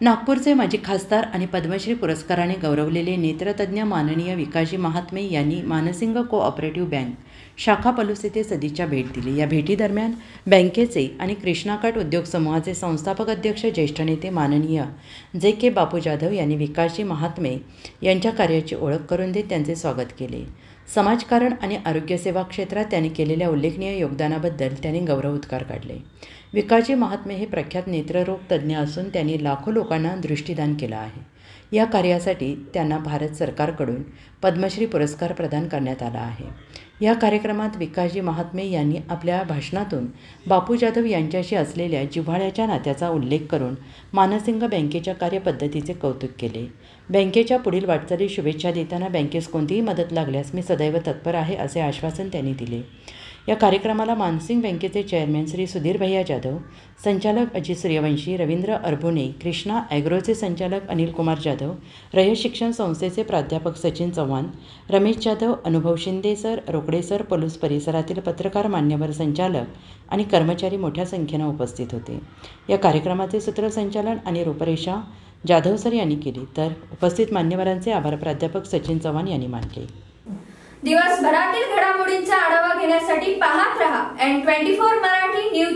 नागपूरचे माजी खासदार आणि पद्मश्री पुरस्काराने गौरवलेले नेत्रतज्ञ माननीय विकासजी महात्मे यांनी मानसिंग कोऑपरेटिव्ह बँक शाखा पलूस येथे सदिच्छा भेट दिली। या भेटीदरम्यान बँकेचे आणि कृष्णाकाठ उद्योग समूहाचे संस्थापक अध्यक्ष ज्येष्ठ नेते माननीय जे.के. बापू जाधव यांनी विकासजी महात्मे यांच्या कार्याची ओळख करून देत त्यांचे स्वागत केले। समाजकारण आणि आरोग्यसेवा क्षेत्रात त्यांनी केलेल्या उल्लेखनीय योगदानाबद्दल त्यांनी गौरवोद्गार काढले। विकासजी महात्मे हे प्रख्यात नेत्ररोग तज्ज्ञ असून त्यांनी लाखो लोकांना दृष्टिदान केलं आहे। या कार्यासाठी त्यांना भारत सरकारकडून पद्मश्री पुरस्कार प्रदान करण्यात आला आहे। या कार्यक्रमात विकासजी महात्मे यांनी आपल्या भाषणातून बापू जाधव यांच्याशी असलेल्या जिव्हाळ्याच्या नात्याचा उल्लेख करून मानसिंग बँकेच्या कार्यपद्धतीचे कौतुक केले। बँकेच्या पुढील वाटचाली शुभेच्छा देताना बँकेस कोणतीही मदत लागल्यास मी सदैव तत्पर आहे असे आश्वासन त्यांनी दिले। या कार्यक्रमाला मानसिंग बँकेचे चेअरमॅन श्री सुधीर भैया जाधव, संचालक अजित सूर्यवंशी, रवींद्र अरबोने, कृष्णा ॲग्रोचे संचालक अनिल कुमार जाधव, रयत शिक्षण संस्थेचे प्राध्यापक सचिन चव्हाण, रमेश जाधव, अनुभव शिंदे सर, रोकडे सर, पलूस परिसरातील पत्रकार, मान्यवर संचालक आणि कर्मचारी मोठ्या संख्येने उपस्थित होते। या कार्यक्रमाचे सूत्रसंचालन आणि रूपरेषा जाधव सर यांनी केली, तर उपस्थित मान्यवरांचे आभार प्राध्यापक सचिन चव्हाण यांनी मानले। दिवसभरातील घडामोडींचा आढावा घेण्यासाठी पाहत रहा N24 मराठी न्यूज।